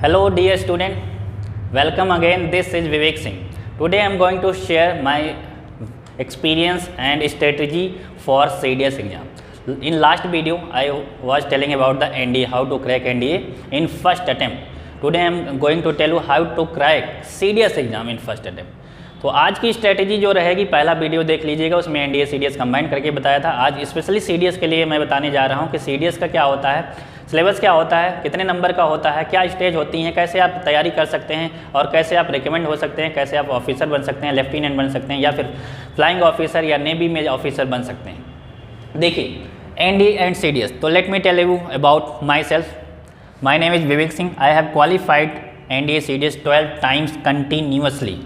Hello dear student, welcome again. This is Vivek Singh. Today I am going to share my experience and strategy for CDS exam. In last video I was telling about the NDA, how to crack NDA in first attempt. Today I am going to tell you how to crack CDS exam in first attempt. तो आज की strategy जो रहेगी, पहला video देख लीजिएगा, उसमें NDA CDS combine करके बताया था। आज स्पेशली सीडीएस के लिए मैं बताने जा रहा हूं कि सीडीएस का क्या होता है, सिलेबस क्या होता है, कितने नंबर का होता है, क्या स्टेज होती हैं, कैसे आप तैयारी कर सकते हैं और कैसे आप रिकमेंड हो सकते हैं, कैसे आप ऑफिसर बन सकते हैं, लेफ्टिनेंट बन सकते हैं या फिर फ्लाइंग ऑफिसर या नेवी में ऑफिसर बन सकते हैं। देखिए एनडीए एंड सीडीएस, तो let me tell you about myself. My name is Vivek Singh. I have qualified NDA CDS 12 times continuously,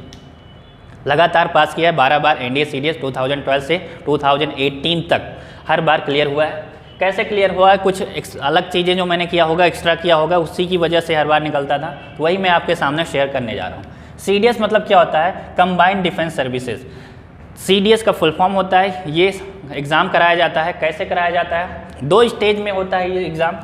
लगातार पास किया है 12 बार एनडीए सीडीएस 2012 से 2018 तक हर बार क्लियर हुआ है। कैसे क्लियर हुआ है, कुछ अलग चीज़ें जो मैंने किया होगा, एक्स्ट्रा किया होगा, उसी की वजह से हर बार निकलता था, तो वही मैं आपके सामने शेयर करने जा रहा हूँ। सीडीएस मतलब क्या होता है, कंबाइंड डिफेंस सर्विसेज। सीडीएस का फुल फॉर्म होता है, ये एग्ज़ाम कराया जाता है। कैसे कराया जाता है, 2 स्टेज में होता है ये exam.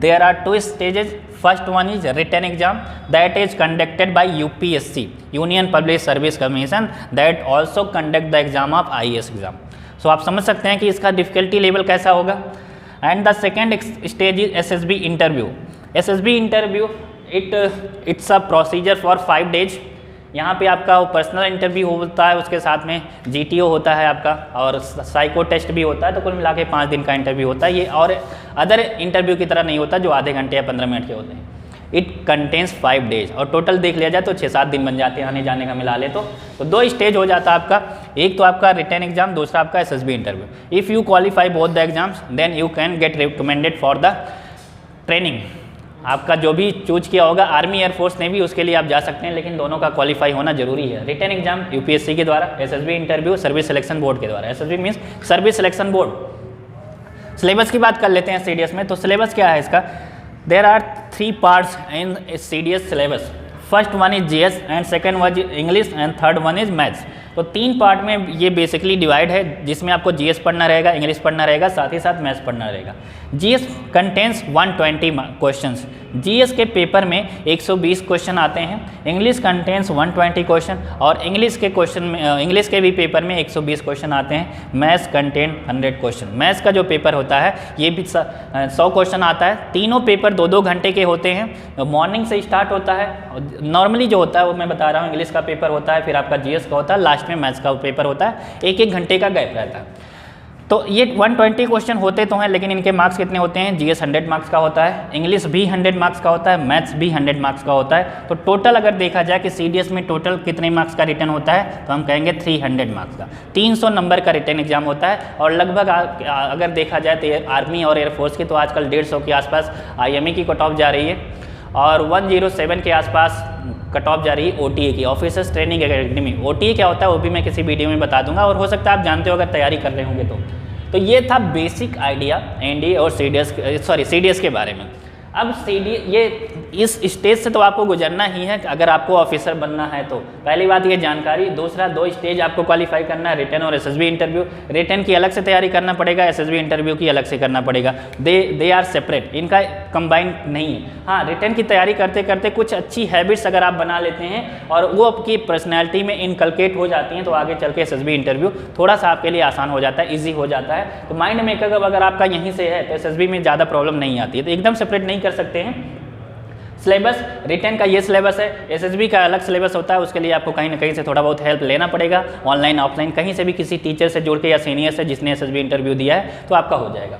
There are 2 stages. First one is written exam that is conducted by UPSC, Union Public Service Commission, that also conduct the exam of IAS exam. So आप समझ सकते हैं कि इसका डिफिकल्टी लेवल कैसा होगा। And the second stage is SSB interview. SSB interview it's a procedure for 5 days. यहाँ पे आपका पर्सनल इंटरव्यू होता है, उसके साथ में जीटीओ होता है आपका और साइको टेस्ट भी होता है, तो कुल मिला के 5 दिन का इंटरव्यू होता है ये, और अदर इंटरव्यू की तरह नहीं होता जो आधे घंटे या 15 मिनट के होते हैं। इट कंटेन्स 5 डेज और टोटल देख लिया जाए तो 6-7 दिन बन जाते हैं आने जाने का मिला ले तो 2 स्टेज हो जाता है आपका। एक तो आपका रिटन एग्जाम, दूसरा आपका SSB interview. If you qualify both the exams then you can get recommended for the training. आपका जो भी चूज किया होगा, आर्मी एयरफोर्स ने भी, उसके लिए आप जा सकते हैं, लेकिन दोनों का क्वालिफाई होना जरूरी है। रिटन एग्जाम यूपीएससी के द्वारा, SSB interview service selection board के द्वारा। SSB means service selection board. Syllabus की बात कर लेते हैं सीडीएस में, तो सिलेबस क्या है इसका। There are 3 parts in CDS syllabus. First one is GS and second one is English and third one is maths. तो 3 पार्ट में ये बेसिकली डिवाइड है, जिसमें आपको जीएस पढ़ना रहेगा, इंग्लिश पढ़ना रहेगा, साथ ही साथ मैथ्स पढ़ना रहेगा। GS contains 120 questions. जीएस के पेपर में 120 क्वेश्चन आते हैं, इंग्लिश कंटेन्स 120 क्वेश्चन, और इंग्लिश के क्वेश्चन में, इंग्लिश के भी पेपर में 120 क्वेश्चन आते हैं। Maths contain 100 question. मैथ्स का जो पेपर होता है ये भी 100 क्वेश्चन आता है। तीनों पेपर 2-2 घंटे के होते हैं। मॉर्निंग से स्टार्ट होता है, नॉर्मली जो होता है वो मैं बता रहा हूँ, इंग्लिश का पेपर होता है, फिर आपका जीएस का होता है, लास्ट में मैथ्स का पेपर होता है। 1-1 घंटे का गैप रहता है। तो ये 120 क्वेश्चन होते तो हैं, लेकिन इनके मार्क्स कितने होते हैं। जीएस 100 मार्क्स का होता है, इंग्लिश भी 100 मार्क्स का होता है, मैथ्स भी 100 मार्क्स का होता है। तो टोटल अगर देखा जाए कि सीडीएस में टोटल कितने मार्क्स का रिटर्न होता है, तो हम कहेंगे 300 मार्क्स का। 300 नंबर का रिटर्न एग्जाम होता है। और लगभग अगर देखा जाए तो आर्मी और एयरफोर्स की तो आजकल 150 के आसपास आईएमए की कट ऑफ जा रही है, और 107 के आसपास कट ऑफ जा रही है ओटीए की, ऑफिसर्स ट्रेनिंग एकेडमी। ओटीए क्या होता है वो भी मैं किसी वीडियो में बता दूंगा, और हो सकता है आप जानते हो अगर तैयारी कर रहे होंगे तो ये था बेसिक आइडिया एनडीए और सीडीएस के बारे में। अब ये इस स्टेज से तो आपको गुजरना ही है अगर आपको ऑफिसर बनना है तो। पहली बात ये जानकारी। दूसरा, 2 स्टेज आपको क्वालिफाई करना है, रिटन और एसएसबी इंटरव्यू। रिटन की अलग से तैयारी करना पड़ेगा, एसएसबी इंटरव्यू की अलग से करना पड़ेगा। दे आर सेपरेट, इनका कंबाइंड नहीं है। हाँ, रिटन की तैयारी करते करते कुछ अच्छी हैबिट्स अगर आप बना लेते हैं और वो आपकी पर्सनैलिटी में इनकलकेट हो जाती हैं, तो आगे चल के एसएसबी इंटरव्यू थोड़ा सा आपके लिए आसान हो जाता है, ईजी हो जाता है। तो माइंड मेकअप अगर आपका यहीं से है तो एसएसबी में ज़्यादा प्रॉब्लम नहीं आती है। तो एकदम सेपरेट नहीं कर सकते हैं। सिलेबस, रिटन का ये सिलेबस है, एसएसबी का अलग सिलेबस होता है, उसके लिए आपको कहीं ना कहीं से थोड़ा बहुत हेल्प लेना पड़ेगा, ऑनलाइन ऑफलाइन कहीं से भी, किसी टीचर से जुड़ के या सीनियर से जिसने एसएसबी इंटरव्यू दिया है, तो आपका हो जाएगा।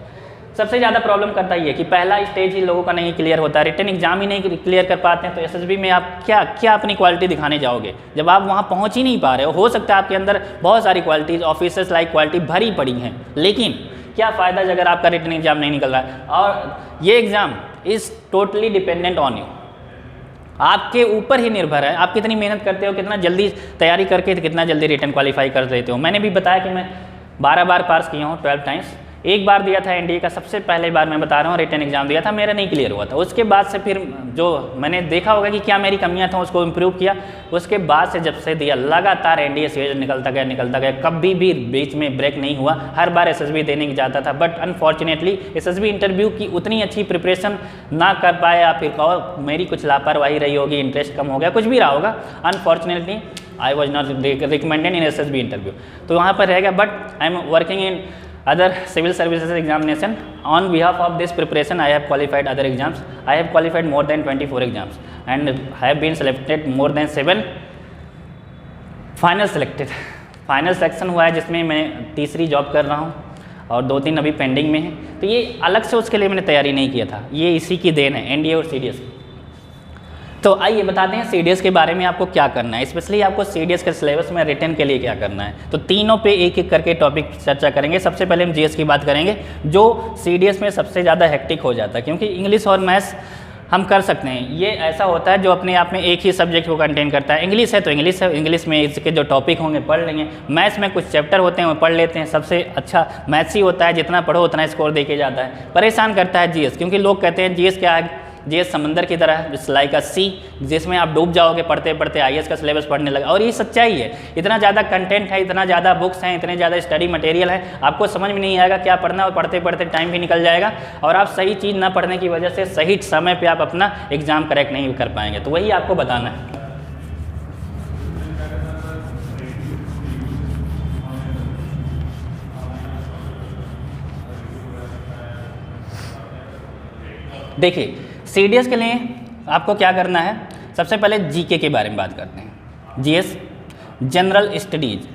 सबसे ज़्यादा प्रॉब्लम करता ही है कि पहला स्टेज ही लोगों का नहीं क्लियर होता है, रिटन एग्जाम ही नहीं क्लियर कर पाते हैं, तो एसएसबी में आप क्या अपनी क्वालिटी दिखाने जाओगे जब आप वहाँ पहुँच ही नहीं पा रहे हो सकता है आपके अंदर बहुत सारी क्वालिटीज़, ऑफिसर्स लाइक क्वालिटी भरी पड़ी हैं, लेकिन क्या फ़ायदा अगर आपका रिटन एग्जाम नहीं निकल रहा है। और ये exam is totally dependent on you, आपके ऊपर ही निर्भर है। आप कितनी मेहनत करते हो, कितना जल्दी तैयारी करके कितना जल्दी रिटन क्वालिफाई कर लेते हो। मैंने भी बताया कि मैं 12 बार पास किया हूँ 12 टाइम्स। एक बार दिया था एनडीए का, सबसे पहले बार मैं बता रहा हूँ रिटन एग्जाम दिया था, मेरा नहीं क्लियर हुआ था। उसके बाद से फिर जो मैंने देखा होगा कि क्या मेरी कमियां था, उसको इम्प्रूव किया। उसके बाद से जब से दिया लगातार एनडीए सीरीज निकलता गया, कभी भी बीच में ब्रेक नहीं हुआ, हर बार एसएसबी देने की जाता था। बट अनफॉर्चुनेटली एसएसबी इंटरव्यू की उतनी अच्छी प्रिपरेशन ना कर पाया, या फिर कहो मेरी कुछ लापरवाही रही होगी, इंटरेस्ट कम हो गया, कुछ भी रहा होगा। Unfortunately I was not recommended in SSB interview, तो वहाँ पर रहेगा। But I am working in other civil services examination. On behalf of this preparation I have qualified other exams. I have qualified more than 24 exams and have been selected more than 7 final selected. Final selection हुआ है जिसमें मैं तीसरी job कर रहा हूँ और 2-3 अभी पेंडिंग में है। तो ये अलग से उसके लिए मैंने तैयारी नहीं किया था, ये इसी की देन है, एनडीए और सीडीएस। तो आइए बताते हैं सीडीएस के बारे में आपको क्या करना है, स्पेशली आपको सीडीएस के सिलेबस में रिटन के लिए क्या करना है। तो तीनों पे एक एक करके टॉपिक चर्चा करेंगे। सबसे पहले हम जीएस की बात करेंगे, जो सीडीएस में सबसे ज़्यादा हेक्टिक हो जाता है, क्योंकि इंग्लिश और मैथ्स हम कर सकते हैं। ये ऐसा होता है जो अपने आप में एक ही सब्जेक्ट को कंटेन करता है। इंग्लिश है तो इंग्लिश है, इंग्लिश में इसके जो टॉपिक होंगे पढ़ लेंगे। मैथ्स में कुछ चैप्टर होते हैं वो पढ़ लेते हैं। सबसे अच्छा मैथ्स ही होता है, जितना पढ़ो उतना स्कोर देके जाता है। परेशान करता है जीएस, क्योंकि लोग कहते हैं जीएस क्या है, जीएस समंदर की तरह है, लाइक अ सी, जिसमें आप डूब जाओगे पढ़ते पढ़ते, आईएएस का सिलेबस पढ़ने लगा। और ये सच्चाई है, इतना ज़्यादा कंटेंट है, इतना ज़्यादा बुक्स हैं, इतने ज़्यादा स्टडी मटेरियल है, आपको समझ में नहीं आएगा क्या पढ़ना, और पढ़ते पढ़ते टाइम भी निकल जाएगा और आप सही चीज़ ना पढ़ने की वजह से सही समय पर आप अपना एग्ज़ाम करेक्ट नहीं कर पाएंगे। तो वही आपको बताना है। देखिए सीडीएस के लिए आपको क्या करना है, सबसे पहले जीके के बारे में बात करते हैं। जीएस जनरल स्टडीज,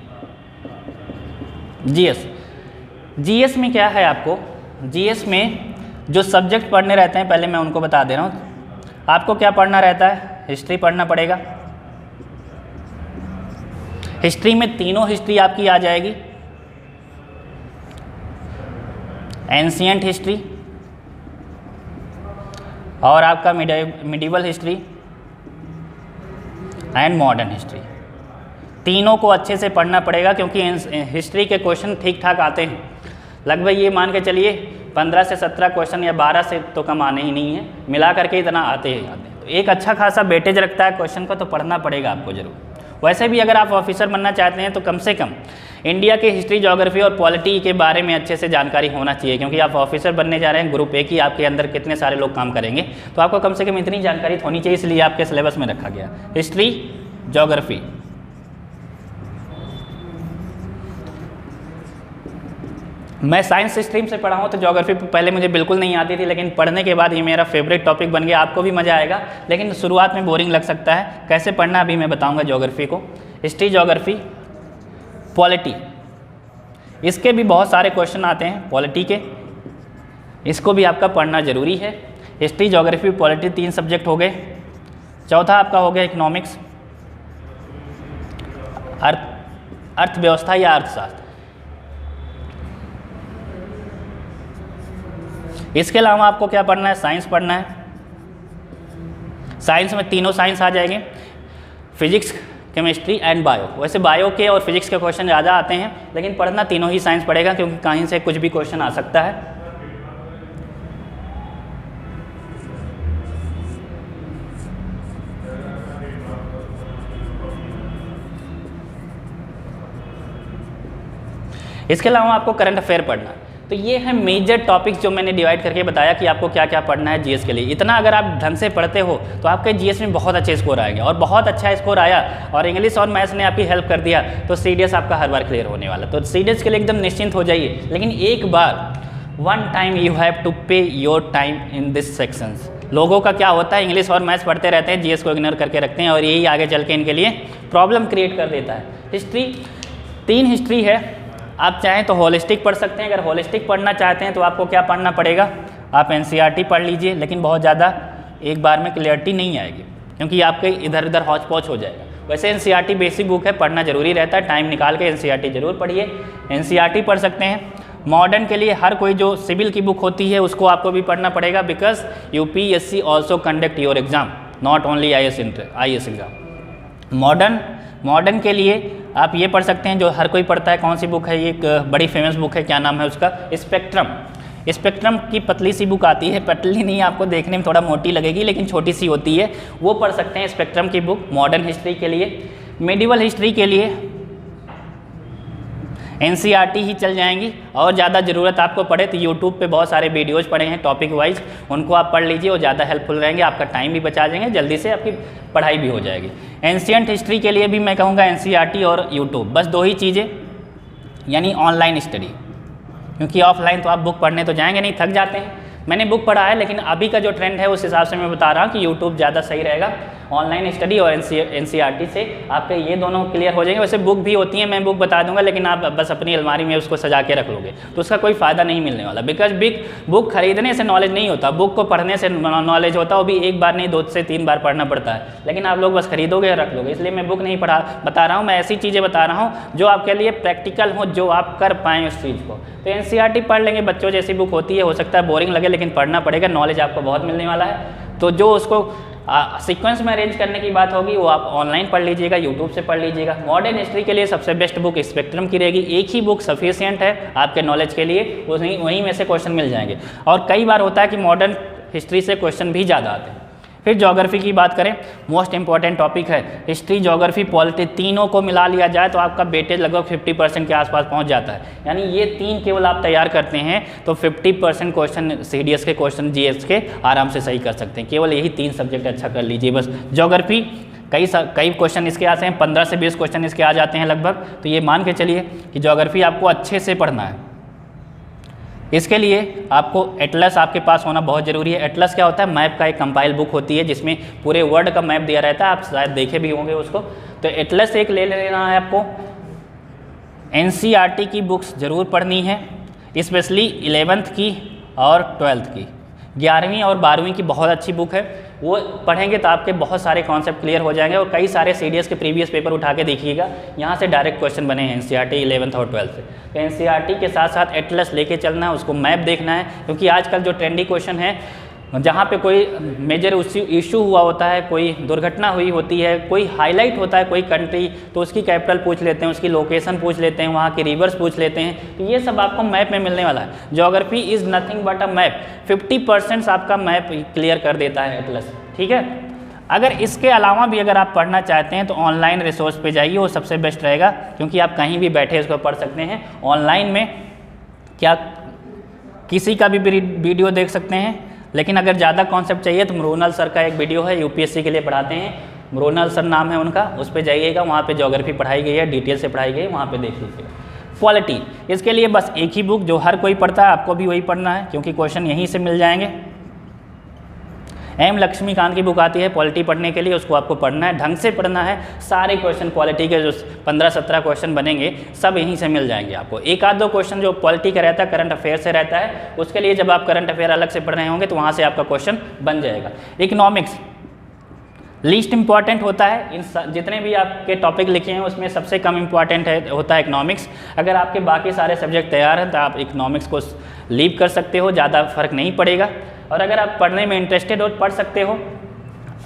जीएस में क्या है, आपको जीएस में जो सब्जेक्ट पढ़ने रहते हैं पहले मैं उनको बता दे रहा हूँ। आपको क्या पढ़ना रहता है, हिस्ट्री पढ़ना पड़ेगा। हिस्ट्री में तीनों हिस्ट्री आपकी आ जाएगी, एंशिएंट हिस्ट्री और आपका medieval history and modern history. तीनों को अच्छे से पढ़ना पड़ेगा, क्योंकि हिस्ट्री के क्वेश्चन ठीक ठाक आते हैं। लगभग ये मान के चलिए 15 से 17 क्वेश्चन या 12 से तो कम आने ही नहीं है, मिला करके इतना आते ही आते हैं। तो एक अच्छा खासा वेटेज रखता है क्वेश्चन का, तो पढ़ना पड़ेगा आपको जरूर। वैसे भी अगर आप ऑफिसर बनना चाहते हैं तो कम से कम इंडिया के हिस्ट्री, ज्योग्राफी और पॉलिटी के बारे में अच्छे से जानकारी होना चाहिए, क्योंकि आप ऑफिसर बनने जा रहे हैं। ग्रुप ए की आपके अंदर कितने सारे लोग काम करेंगे, तो आपको कम से कम इतनी जानकारी होनी चाहिए, इसलिए आपके सिलेबस में रखा गया हिस्ट्री, ज्योग्राफी। मैं साइंस स्ट्रीम से पढ़ा हूँ, तो ज्योग्राफी पहले मुझे बिल्कुल नहीं आती थी, लेकिन पढ़ने के बाद ये मेरा फेवरेट टॉपिक बन गया। आपको भी मज़ा आएगा, लेकिन शुरुआत में बोरिंग लग सकता है। कैसे पढ़ना अभी मैं बताऊँगा ज्योग्राफी को। हिस्ट्री, ज्योग्राफी, पॉलिटी, इसके भी बहुत सारे क्वेश्चन आते हैं पॉलिटी के, इसको भी आपका पढ़ना ज़रूरी है। हिस्ट्री, ज्योग्राफी, पॉलिटी 3 सब्जेक्ट हो गए। चौथा आपका हो गया इकोनॉमिक्स, अर्थव्यवस्था या अर्थशास्त्र। इसके अलावा आपको क्या पढ़ना है, साइंस पढ़ना है। साइंस में तीनों साइंस आ जाएंगे, फिजिक्स, केमिस्ट्री एंड बायो। वैसे बायो के और फिजिक्स के क्वेश्चन ज़्यादा आते हैं, लेकिन पढ़ना तीनों ही साइंस पड़ेगा, क्योंकि कहीं से कुछ भी क्वेश्चन आ सकता है। इसके अलावा आपको करंट अफेयर पढ़ना। तो ये है मेजर टॉपिक्स जो मैंने डिवाइड करके बताया कि आपको क्या क्या पढ़ना है जीएस के लिए। इतना अगर आप ढंग से पढ़ते हो तो आपके जीएस में बहुत अच्छे स्कोर आएंगे, और बहुत अच्छा स्कोर आया और इंग्लिश और मैथ्स ने आपकी हेल्प कर दिया, तो सीडीएस आपका हर बार क्लियर होने वाला। तो सीडीएस के लिए एकदम निश्चिंत हो जाइए। लेकिन एक बार one time you have to pay your time in this sections. लोगों का क्या होता है, इंग्लिश और मैथ्स पढ़ते रहते हैं, जीएस को इग्नोर करके रखते हैं, और यही आगे चल के इनके लिए प्रॉब्लम क्रिएट कर देता है। हिस्ट्री, 3 हिस्ट्री है। आप चाहें तो होलिस्टिक पढ़ सकते हैं। अगर होलिस्टिक पढ़ना चाहते हैं तो आपको क्या पढ़ना पड़ेगा, आप एनसीईआरटी पढ़ लीजिए, लेकिन बहुत ज़्यादा एक बार में क्लियरिटी नहीं आएगी, क्योंकि आपके इधर उधर हौच पौच हो जाएगा। वैसे एनसीईआरटी बेसिक बुक है, पढ़ना जरूरी रहता है, टाइम निकाल के एनसीईआरटी जरूर पढ़िए। एनसीईआरटी पढ़ सकते हैं। मॉडर्न के लिए हर कोई जो सिविल की बुक होती है उसको आपको भी पढ़ना पड़ेगा, because UPSC also conduct your exam, not only IAS exam. Modern के लिए आप ये पढ़ सकते हैं जो हर कोई पढ़ता है। कौन सी बुक है ये? एक बड़ी फेमस बुक है, क्या नाम है उसका? स्पेक्ट्रम। स्पेक्ट्रम की पतली सी बुक आती है, पतली नहीं, आपको देखने में थोड़ा मोटी लगेगी लेकिन छोटी सी होती है, वो पढ़ सकते हैं स्पेक्ट्रम की बुक। मॉडर्न हिस्ट्री के लिए, मेडिवल हिस्ट्री के लिए NCERT ही चल जाएंगी। और ज़्यादा ज़रूरत आपको पड़े तो यूट्यूब पे बहुत सारे वीडियोज़ पड़े हैं टॉपिक वाइज, उनको आप पढ़ लीजिए, वो ज़्यादा हेल्पफुल रहेंगे, आपका टाइम भी बचा देंगे, जल्दी से आपकी पढ़ाई भी हो जाएगी। एंशिएंट हिस्ट्री के लिए भी मैं कहूँगा NCERT और यूट्यूब, बस दो ही चीज़ें, यानी ऑनलाइन स्टडी, क्योंकि ऑफलाइन तो आप बुक पढ़ने तो जाएंगे नहीं, थक जाते हैं। मैंने बुक पढ़ा है लेकिन अभी का जो ट्रेंड है उस हिसाब से मैं बता रहा हूँ कि यूट्यूब ज़्यादा सही रहेगा। ऑनलाइन स्टडी और NCERT से आपके ये दोनों क्लियर हो जाएंगे। वैसे बुक भी होती है, मैं बुक बता दूंगा, लेकिन आप बस अपनी अलमारी में उसको सजा के रख लोगे तो उसका कोई फ़ायदा नहीं मिलने वाला, बिकॉज बुक खरीदने से नॉलेज नहीं होता, बुक को पढ़ने से नॉलेज होता है, वो भी एक बार नहीं 2 से 3 बार पढ़ना पड़ता है, लेकिन आप लोग बस खरीदोगे और रख लोगे। इसलिए मैं बुक नहीं बता रहा हूँ, मैं ऐसी चीज़ें बता रहा हूँ जो आपके लिए प्रैक्टिकल हो, जो आप कर पाएँ उस चीज़ को। तो NCERT पढ़ लेंगे, बच्चों जैसी बुक होती है, हो सकता है बोरिंग लगे लेकिन पढ़ना पड़ेगा, नॉलेज आपको बहुत मिलने वाला है। तो जो उसको सीक्वेंस में अरेंज करने की बात होगी वो आप ऑनलाइन पढ़ लीजिएगा, यूट्यूब से पढ़ लीजिएगा। मॉडर्न हिस्ट्री के लिए सबसे बेस्ट बुक स्पेक्ट्रम की रहेगी, एक ही बुक सफिशिएंट है आपके नॉलेज के लिए, वहीं में से क्वेश्चन मिल जाएंगे। और कई बार होता है कि मॉडर्न हिस्ट्री से क्वेश्चन भी ज़्यादा आते हैं। फिर ज्योग्राफी की बात करें, मोस्ट इंपॉर्टेंट टॉपिक है हिस्ट्री, ज्योग्राफी, पॉलिटी, तीनों को मिला लिया जाए तो आपका वेटेज लगभग 50% के आसपास पहुंच जाता है। यानी ये 3 केवल आप तैयार करते हैं तो 50% क्वेश्चन CDS के, क्वेश्चन GS के आराम से सही कर सकते हैं। केवल यही 3 सब्जेक्ट अच्छा कर लीजिए बस। ज्योग्राफी कई क्वेश्चन इसके आते हैं, 15 से 20 क्वेश्चन इसके आ जाते हैं लगभग, तो ये मान के चलिए कि ज्योग्राफी आपको अच्छे से पढ़ना है। इसके लिए आपको एटलस आपके पास होना बहुत ज़रूरी है। एटलस क्या होता है? मैप का एक कंपाइल बुक होती है जिसमें पूरे वर्ल्ड का मैप दिया रहता है, आप शायद देखे भी होंगे उसको। तो एटलस एक ले लेना है आपको। NCERT की बुक्स ज़रूर पढ़नी है, स्पेशली 11th की और 12th की। 11वीं और 12वीं की बहुत अच्छी बुक है, वो पढ़ेंगे तो आपके बहुत सारे कॉन्सेप्ट क्लियर हो जाएंगे। और कई सारे CDS के प्रीवियस पेपर उठा के देखिएगा, यहाँ से डायरेक्ट क्वेश्चन बने हैं NCERT 11th और 12th से। तो NCERT के साथ साथ एटलस लेके चलना है, उसको मैप देखना है, क्योंकि आजकल जो ट्रेंडी क्वेश्चन है, जहाँ पे कोई मेजर इशू हुआ होता है, कोई दुर्घटना हुई होती है, कोई हाईलाइट होता है कोई कंट्री, तो उसकी कैपिटल पूछ लेते हैं, उसकी लोकेशन पूछ लेते हैं, वहाँ के रिवर्स पूछ लेते हैं, तो ये सब आपको मैप में मिलने वाला है। Geography is nothing but a map, 50% आपका मैप क्लियर कर देता है एटलस, ठीक है। अगर इसके अलावा भी अगर आप पढ़ना चाहते हैं तो ऑनलाइन रिसोर्स पे जाइए, वो सबसे बेस्ट रहेगा, क्योंकि आप कहीं भी बैठे इसको पढ़ सकते हैं। ऑनलाइन में क्या किसी का भी वीडियो देख सकते हैं, लेकिन अगर ज़्यादा कॉन्सेप्ट चाहिए तो मृणाल सर का एक वीडियो है, UPSC के लिए पढ़ाते हैं, मृणाल सर नाम है उनका, उस पर जाइएगा, वहाँ पे ज्योग्राफी पढ़ाई गई है, डिटेल से पढ़ाई गई है, वहाँ पे देख लीजिएगा। पॉलिटी, इसके लिए बस एक ही बुक जो हर कोई पढ़ता है, आपको भी वही पढ़ना है, क्योंकि क्वेश्चन यहीं से मिल जाएंगे। M लक्ष्मीकांत की बुक आती है पॉलिटी पढ़ने के लिए, उसको आपको पढ़ना है, ढंग से पढ़ना है। सारे क्वेश्चन पॉलिटी के जो 15-17 क्वेश्चन बनेंगे सब यहीं से मिल जाएंगे आपको। एक आध दो क्वेश्चन जो पॉलिटी का रहता है, करंट अफेयर से रहता है, उसके लिए जब आप करंट अफेयर अलग से पढ़ रहे होंगे तो वहाँ से आपका क्वेश्चन बन जाएगा। इकोनॉमिक्स लीस्ट इंपॉर्टेंट होता है, इन जितने भी आपके टॉपिक लिखे हैं उसमें सबसे कम इंपॉर्टेंट होता है इकोनॉमिक्स। अगर आपके बाकी सारे सब्जेक्ट तैयार हैं तो आप इकोनॉमिक्स को लीव कर सकते हो, ज़्यादा फर्क नहीं पड़ेगा। और अगर आप पढ़ने में इंटरेस्टेड हो पढ़ सकते हो।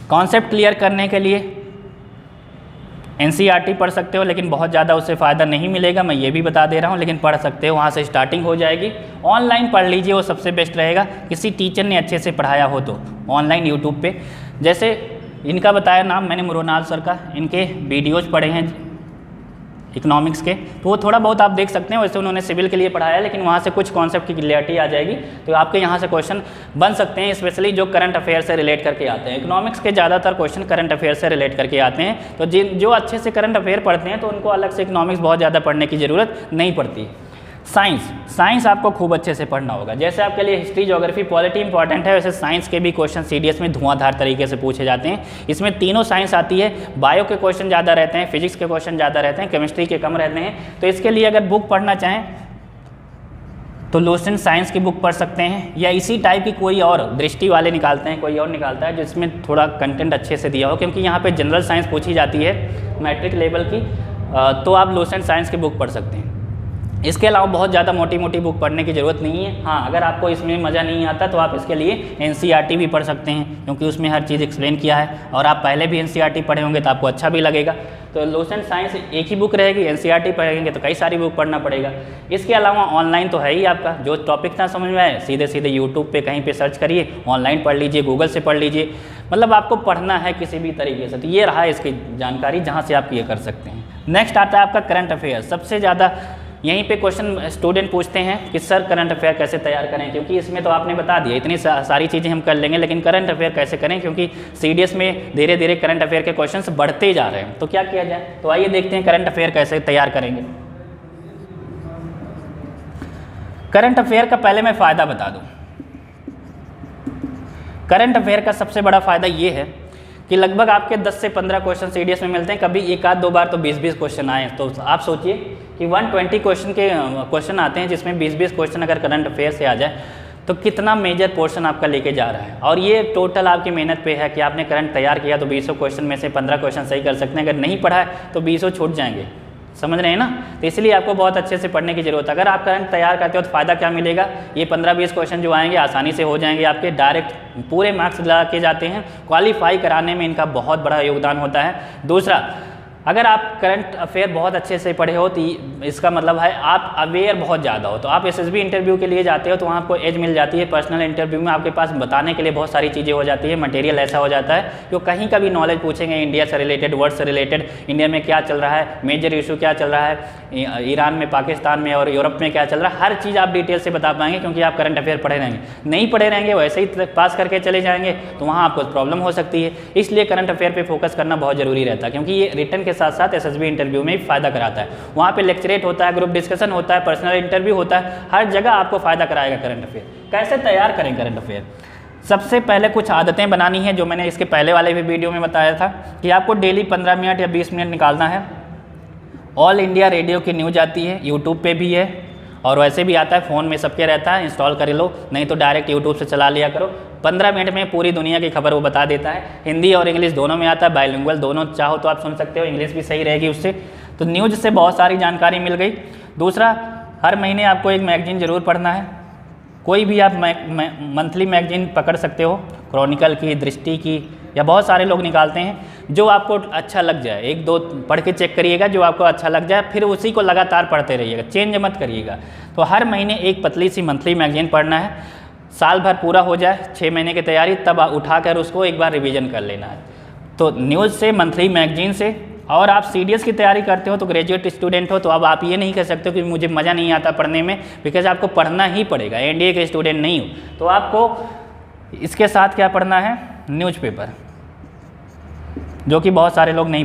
कॉन्सेप्ट क्लियर करने के लिए NCERT पढ़ सकते हो, लेकिन बहुत ज़्यादा उससे फ़ायदा नहीं मिलेगा, मैं ये भी बता दे रहा हूँ, लेकिन पढ़ सकते हो, वहाँ से स्टार्टिंग हो जाएगी। ऑनलाइन पढ़ लीजिए, वो सबसे बेस्ट रहेगा, किसी टीचर ने अच्छे से पढ़ाया हो तो। ऑनलाइन यूट्यूब पे, जैसे इनका बताया नाम मैंने, मृणाल सर का, इनके वीडियोज़ पढ़े हैं इकोनॉमिक्स के, तो वो थोड़ा बहुत आप देख सकते हैं। वैसे उन्होंने सिविल के लिए पढ़ाया है, लेकिन वहाँ से कुछ कॉन्सेप्ट की क्लियरिटी आ जाएगी, तो आपके यहाँ से क्वेश्चन बन सकते हैं, स्पेशली जो करंट अफेयर से रिलेट करके आते हैं। इकोनॉमिक्स के ज़्यादातर क्वेश्चन करंट अफेयर से रिलेट करके आते हैं, तो जो अच्छे से करंट अफेयर पढ़ते हैं तो उनको अलग से इकोनॉमिक्स बहुत ज़्यादा पढ़ने की ज़रूरत नहीं पड़ती। साइंस आपको खूब अच्छे से पढ़ना होगा। जैसे आपके लिए हिस्ट्री, ज्योग्राफी, पॉलिटी इंपॉर्टेंट है, वैसे साइंस के भी क्वेश्चन CDS में धुआंधार तरीके से पूछे जाते हैं। इसमें तीनों साइंस आती है, बायो के क्वेश्चन ज़्यादा रहते हैं, फिजिक्स के क्वेश्चन ज़्यादा रहते हैं, केमिस्ट्री के कम रहते हैं। तो इसके लिए अगर बुक पढ़ना चाहें तो लुसेंट साइंस की बुक पढ़ सकते हैं, या इसी टाइप की कोई और, दृष्टि वाले निकालते हैं, कोई और निकालता है जिसमें थोड़ा कंटेंट अच्छे से दिया हो, क्योंकि यहाँ पर जनरल साइंस पूछी जाती है मैट्रिक लेवल की, तो आप लुसेंट साइंस की बुक पढ़ सकते हैं। इसके अलावा बहुत ज़्यादा मोटी मोटी बुक पढ़ने की ज़रूरत नहीं है। हाँ, अगर आपको इसमें मज़ा नहीं आता तो आप इसके लिए NCERT भी पढ़ सकते हैं, क्योंकि उसमें हर चीज़ एक्सप्लेन किया है और आप पहले भी NCERT पढ़े होंगे तो आपको अच्छा भी लगेगा। तो लूसेंट साइंस एक ही बुक रहेगी, NCERT पढ़ेंगे तो कई सारी बुक पढ़ना पड़ेगा। इसके अलावा ऑनलाइन तो है ही, आपका जो टॉपिक ना समझ में आए सीधे सीधे यूट्यूब पे कहीं पे सर्च करिए, ऑनलाइन पढ़ लीजिए, गूगल से पढ़ लीजिए, मतलब आपको पढ़ना है किसी भी तरीके से। तो ये रहा इसकी जानकारी जहाँ से आप ये कर सकते हैं। नेक्स्ट आता है आपका करंट अफेयर। सबसे ज़्यादा यहीं पे क्वेश्चन स्टूडेंट पूछते हैं कि सर करंट अफेयर कैसे तैयार करें, क्योंकि इसमें तो आपने बता दिया इतनी सारी चीज़ें हम कर लेंगे, लेकिन करंट अफेयर कैसे करें, क्योंकि CDS में धीरे धीरे करंट अफेयर के क्वेश्चंस बढ़ते जा रहे हैं। तो क्या किया जाए, तो आइए देखते हैं करंट अफेयर कैसे तैयार करेंगे। करंट अफेयर का पहले मैं फ़ायदा बता दूँ। करंट अफेयर का सबसे बड़ा फ़ायदा ये है कि लगभग आपके 10 से 15 क्वेश्चन CDS में मिलते हैं, कभी एक आध दो बार तो 20-20 क्वेश्चन आए। तो आप सोचिए कि 120 क्वेश्चन आते हैं, जिसमें 20-20 क्वेश्चन अगर करंट अफेयर से आ जाए तो कितना मेजर पोर्शन आपका लेके जा रहा है। और ये टोटल आपकी मेहनत पे है कि आपने करंट तैयार किया तो 20 क्वेश्चन में से 15 क्वेश्चन सही कर सकते हैं, अगर नहीं पढ़ा है तो 20 छूट जाएंगे। समझ रहे हैं ना। तो इसलिए आपको बहुत अच्छे से पढ़ने की जरूरत है। अगर आप करंट तैयार करते हो तो फ़ायदा क्या मिलेगा, ये 15-20 क्वेश्चन जो आएंगे आसानी से हो जाएंगे आपके, डायरेक्ट पूरे मार्क्स लगा के जाते हैं। क्वालिफाई कराने में इनका बहुत बड़ा योगदान होता है। दूसरा, अगर आप करंट अफेयर बहुत अच्छे से पढ़े हो तो इसका मतलब है आप अवेयर बहुत ज़्यादा हो। तो आप SSB इंटरव्यू के लिए जाते हो तो वहाँ आपको एज मिल जाती है। पर्सनल इंटरव्यू में आपके पास बताने के लिए बहुत सारी चीज़ें हो जाती है, मटेरियल ऐसा हो जाता है जो कहीं का भी नॉलेज पूछेंगे इंडिया से रिलेटेड, वर्ल्ड से रिलेटेड, इंडिया में क्या चल रहा है, मेजर इशू क्या चल रहा है, ईरान में, पाकिस्तान में और यूरोप में क्या चल रहा है, हर चीज़ आप डिटेल से बता पाएंगे, क्योंकि आप करंट अफेयर पढ़े रहेंगे। नहीं पढ़े रहेंगे, वैसे ही पास करके चले जाएंगे तो वहाँ आपको प्रॉब्लम हो सकती है। इसलिए करंट अफेयर पे फोकस करना बहुत जरूरी रहता है, क्योंकि ये रिटर्न के साथ साथ SSB इंटरव्यू में भी फायदा कराता है। वहाँ पे लेक्चरेट होता है, ग्रुप डिस्कशन होता है, पर्सनल इंटरव्यू होता है, हर जगह आपको फायदा कराएगा करंट अफेयर। कैसे तैयार करें करंट अफेयर, सबसे पहले कुछ आदतें बनानी है, जो मैंने इसके पहले वाले भी वीडियो में बताया था कि आपको डेली 15 मिनट या 20 मिनट निकालना है। ऑल इंडिया रेडियो की न्यूज आती है, यूट्यूब पे भी है और वैसे भी आता है, फ़ोन में सबके रहता है, इंस्टॉल कर लो, नहीं तो डायरेक्ट यूट्यूब से चला लिया करो। 15 मिनट में पूरी दुनिया की खबर वो बता देता है। हिंदी और इंग्लिश दोनों में आता है, बाइलिंगुअल, दोनों चाहो तो आप सुन सकते हो, इंग्लिश भी सही रहेगी उससे। तो न्यूज़ से बहुत सारी जानकारी मिल गई। दूसरा, हर महीने आपको एक मैगजीन ज़रूर पढ़ना है। कोई भी आप मंथली मैगजीन पकड़ सकते हो, क्रॉनिकल की, दृष्टि की, या बहुत सारे लोग निकालते हैं, जो आपको अच्छा लग जाए। एक दो पढ़ के चेक करिएगा, जो आपको अच्छा लग जाए फिर उसी को लगातार पढ़ते रहिएगा, चेंज मत करिएगा। तो हर महीने एक पतली सी मंथली मैगजीन पढ़ना है। साल भर पूरा हो जाए, 6 महीने की तैयारी, तब उठाकर उसको एक बार रिवीजन कर लेना है। तो न्यूज़ से, मंथली मैगजीन से। और आप CDS की तैयारी करते हो तो ग्रेजुएट स्टूडेंट हो, तो अब आप ये नहीं कह सकते हो कि मुझे मज़ा नहीं आता पढ़ने में, बिकॉज आपको पढ़ना ही पड़ेगा। NDA के स्टूडेंट नहीं हो तो आपको इसके साथ क्या पढ़ना है, न्यूज़पेपर, जो कि बहुत सारे लोग नहीं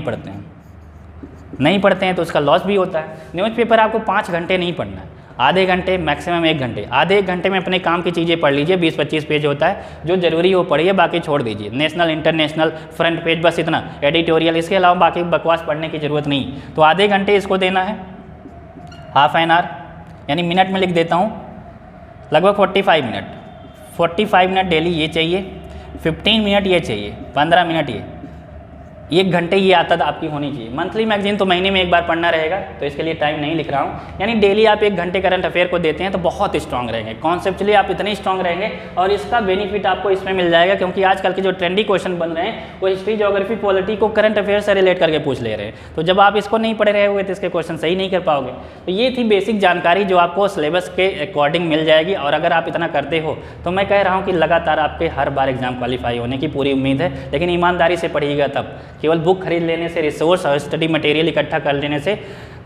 पढ़ते हैं तो उसका लॉस भी होता है। न्यूज़पेपर आपको 5 घंटे नहीं पढ़ना है, आधे घंटे, मैक्सिमम 1 घंटे। आधे 1 घंटे में अपने काम की चीज़ें पढ़ लीजिए, 20-25 पेज होता है, जो ज़रूरी हो पढ़िए, बाकी छोड़ दीजिए। नेशनल, इंटरनेशनल, फ्रंट पेज, बस इतना, एडिटोरियल, इसके अलावा बाकी बकवास पढ़ने की ज़रूरत नहीं। तो आधे घंटे इसको देना है, हाफ एन आवर, यानी मिनट में लिख देता हूँ, लगभग 45 मिनट डेली ये चाहिए, 15 मिनट ये चाहिए, 15 मिनट ये, 1 घंटे ये आदत आपकी होनी चाहिए। मंथली मैगजीन तो महीने में एक बार पढ़ना रहेगा, तो इसके लिए टाइम नहीं लिख रहा हूँ। यानी डेली आप 1 घंटे करंट अफेयर को देते हैं तो बहुत स्ट्रांग रहेंगे, कॉन्सेप्चुअली आप इतने स्ट्रांग रहेंगे, और इसका बेनिफिट आपको इसमें मिल जाएगा, क्योंकि आजकल के जो ट्रेंडी क्वेश्चन बन रहे हैं वो हिस्ट्री, ज्योग्राफी, पॉलिटी को करंट अफेयर से रिलेट करके पूछ ले रहे हैं। तो जब आप इसको नहीं पढ़े रहे हुए तो इसके क्वेश्चन सही नहीं कर पाओगे। तो ये थी बेसिक जानकारी जो आपको सिलेबस के अकॉर्डिंग मिल जाएगी, और अगर आप इतना करते हो तो मैं कह रहा हूँ कि लगातार आपके हर बार एग्जाम क्वालिफाई होने की पूरी उम्मीद है। लेकिन ईमानदारी से पढ़िएगा, तब केवल बुक खरीद लेने से, रिसोर्स और स्टडी मटेरियल इकट्ठा कर लेने से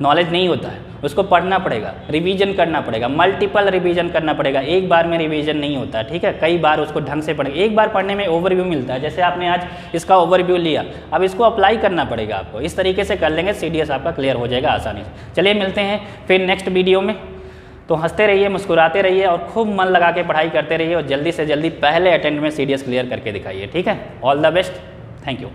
नॉलेज नहीं होता है। उसको पढ़ना पड़ेगा, रिवीजन करना पड़ेगा, मल्टीपल रिवीजन करना पड़ेगा, एक बार में रिवीजन नहीं होता, ठीक है, कई बार उसको ढंग से पढ़ेंगे। एक बार पढ़ने में ओवरव्यू मिलता है, जैसे आपने आज इसका ओवरव्यू लिया, अब इसको अप्लाई करना पड़ेगा आपको। इस तरीके से कर लेंगे, CDS आपका क्लियर हो जाएगा आसानी से। चलिए मिलते हैं फिर नेक्स्ट वीडियो में। तो हंसते रहिए, मुस्कुराते रहिए और खूब मन लगा के पढ़ाई करते रहिए, और जल्दी से जल्दी पहले अटेम्प्ट में CDS क्लियर करके दिखाइए, ठीक है। All the best, thank you.